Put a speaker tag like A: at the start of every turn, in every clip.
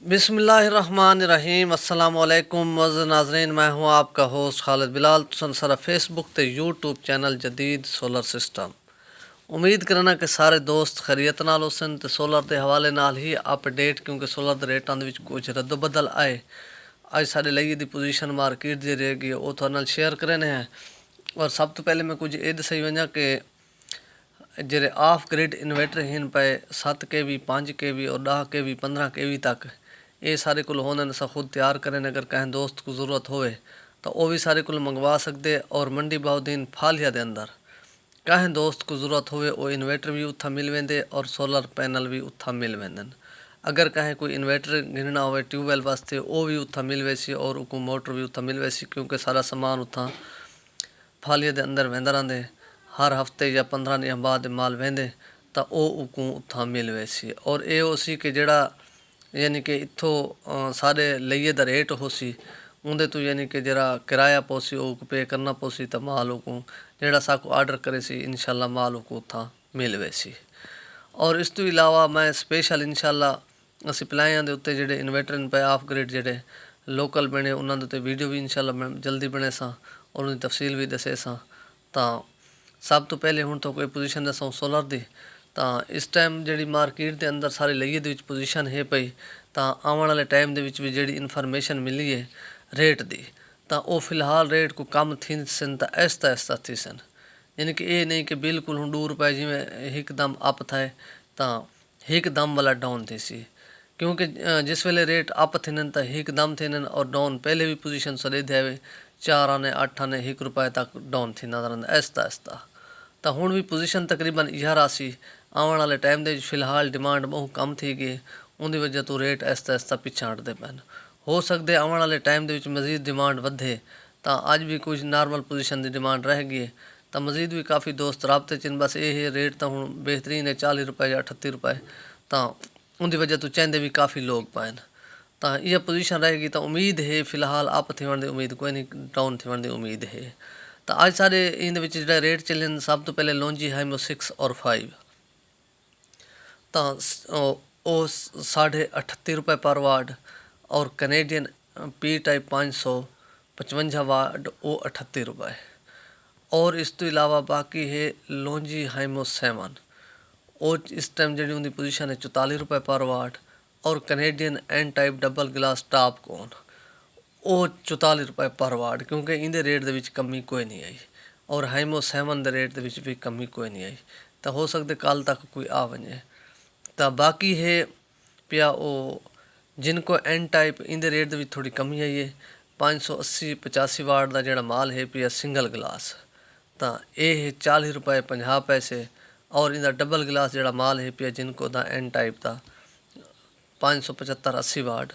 A: बिस्मिल्लाहिर्रहमानिर्रहीम अस्सलामुअलैकुम मज़ नाज़रीन, मैं हूँ आपका होस्ट खालिद बिलाल। तुसन सारा फेसबुक ते यूट्यूब चैनल जदीद सोलर सिस्टम। उम्मीद करना कि सारे दोस्त खैरियत नाल होसन ते सोलर के हवाले नाल ही अपडेट, क्योंकि सोलर के रेटां दे विच कुछ रद्दो बदल आए। अज साढ़े लिए दी पोजीशन मार्केट दी रहेगी वो तुहाडे नाल शेयर करने हैं। और सब तो पहले मैं कुछ ये दस्सी वजां कि जेरे ऑफ ग्रिड इन्वर्टर हैं पे 7 kV 5 kV और 10 kV 15 kV तक ये सारे कुल होने सा खुद तैयार करें। अगर कहीं दोस्त को ज़रूरत होए तो वह भी सारे कुल मंगवा सकते। और मंडी बाउद्दीन फालिया के अंदर कहीं दोस्त को ज़रूरत होए वो इन्वर्टर भी उत्था मिल वेंदे और सोलर पैनल भी उत्था मिल वेंदन। अगर कहीं कोई इन्वर्टर गिनना हो ट्यूबवैल वास्ते वो भी उत्था मिल वैसी और उको मोटर भी उत्था मिल वैसी, क्योंकि सारा समान उत्था फालिया के अंदर वेंदा रहंदे। हर हफ्ते या 15 दिन बाद माल वेंदे तो वह उको उत्था मिल वैसी। और ये उसी कि जड़ा यानी कि इत्थों सारे लइए दा रेट होसी उंदे तो यानी कि जरा किराया पोसी वो पे करना पोसी तो माल को जड़ा साको आर्डर करे सी इंशाल्लाह माल को उत्था मिल वैसी। और इस तो इलावा मैं स्पेशल इंशाल्लाह सप्लाइयां दे उत्ते जेडे इन्वर्टर पे ऑफ ग्रिड जेडे लोकल बने उन्होंने उत्ते वीडियो भी इंशाल्लाह मैं जल्दी बने सा और उनकी तफसील भी दसे सा। तो सब तो पहले हूँ तो कोई पोजीशन दसा सोलर दी। तो इस टाइम जी मार्केट के अंदर सारे लइए दे पोजीशन है पई। तो आने वाले टाइम के भी जी इन्फॉर्मेशन मिली है रेट की, तो वह फिलहाल रेट को कम थी सन तो ऐसा ऐसा थी सन। यानी कि ये नहीं कि बिल्कुल हूँ ₹2 जिमें एकदम अप थाए तो एकदम वाला डाउन थी सी। क्योंकि जिस वेले रेट अप थिन तो एकदम थिन और डाउन पहले भी पोजीशन सड़े थे 4 आने 8 आने ₹1 तक डाउन थी नजर ऐसा ऐसा। तो हूँ भी पोजीशन तकरीबन यह रासी आने वाले टाइम के फिलहाल डिमांड बहुत कम थी गई, उनकी वजह तो रेट ऐसा ऐसा पिछा हटते पैन। हो सकते आने वाले टाइम के मजीद डिमांड बढ़े तो अज भी कुछ नॉर्मल पोजीशन की डिमांड रह गई तो मजीद भी काफ़ी दोस्त राबते चिन। बस ये रेट तो हूँ बेहतरीन है ₹40 या ₹38, तो उनकी वजह तो चाहते भी काफ़ी लोग पाइन। तो यह पोजीशन रहेगी तो उम्मीद है फिलहाल अप थिवन की उम्मीद कोई नहीं, डाउन थिवन की उम्मीद है। तो अज सारे इन जो रेट चले सब तो पहले लॉन्जी हाइमो 6 और 5 तो वो ₹38.5 पर वाट और कैनेडियन पी टाइप 555 वाट वो ₹38। और इस तो इलावा बाकी है लॉन्जी हाइमो 7 और इस टाइम जी उनकी पोजीशन है ₹44 पर वाट और Canadian N type double glass top कौन वो ₹44 पर वाट, क्योंकि इनके रेट के कमी कोई नहीं आई और हाइमो 7 के रेट के भी कमी कोई नहीं आई। तो हो सकते कल तक कोई आ वजे। तो बाकी है पिया वो जिनको एन टाइप इनके रेट भी थोड़ी कमी आई है। 580-85 वाट का जोड़ा माल है पिया सिंगल ग्लास तो ये है ₹40.50 और इनका डबल ग्लास जोड़ा माल है पिया जिनको दा एन टाइप का 575-80 वाट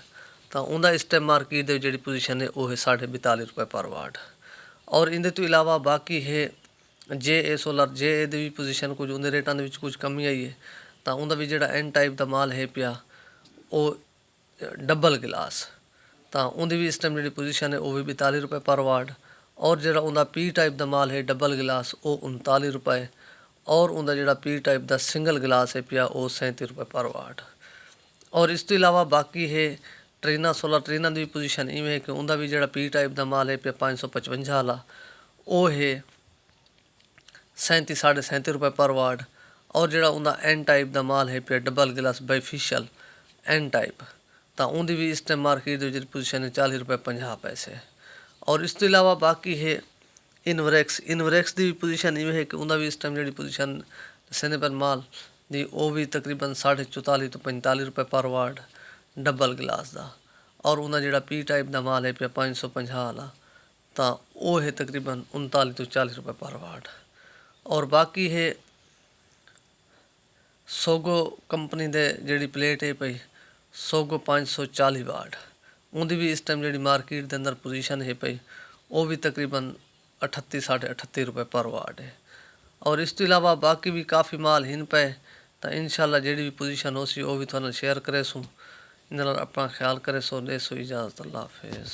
A: तो उनका इस टाइम मार्केट की जी पोजीशन है वो है ₹42.5 पर वाट। और इनके तो इलावा बाकी है जे ए सोलर जे ए भी पोजीशन कुछ उनके रेटा के कुछ कमी आई है तो उनका भी जोड़ा एन टाइप का माल है पिया वो डबल ग्लास तो उनकी भी इस टाइम जी पोजीशन है वो भी ₹42 पर वाट। और जो उनका पी टाइप का माल है डबल गिलास वो ₹39 और उनका जोड़ा पी टाइप का सिंगल गिलास है पिया वो ₹37 पर वाट। और इस तो इलावा बाकी है ट्रीना सोलर ट्रीना की पोजीशन इवें है कि उनका भी जोड़ा पी टाइप का माल है पिया 555 वाला वो है ₹37-37.5 पर वाट। और जोड़ा उनका एन टाइप का माल है पिया डबल गिलास बाईफिशियल एन टाइप तो उनकी भी इस टाइम मार्केट की पोजीशन है ₹40.50। और इस तो इलावा बाकी है इनवरेक्स की भी पोजीशन इवें है कि उनका भी इस टाइम जी पोजीशन सेने पर माल दी वो भी तकरीबन ₹44 तो ₹45 पर वाट डबल गिलास का। और उनका जोड़ा पी टाइप का माल है पिया 550 वाला तो वो है तकरीबन ₹39 तो ₹40 पर वाट। और बाकी है सोगो कंपनी दे जी प्लेट है पई सोगो 540 वाट उनकी भी इस टाइम जी मार्केट के अंदर पोजीशन है पई वो भी तकरीबन 38-38.5 पर वाट है। और इस तो इलावा बाकी भी काफ़ी माल हिन पे तो इंशाल्लाह जी भी पोजीशन हो सी वो भी थोड़ा शेयर करे सो इन अपना ख्याल करे सो दे सो इजाज़त। अल्लाह हाफिज़।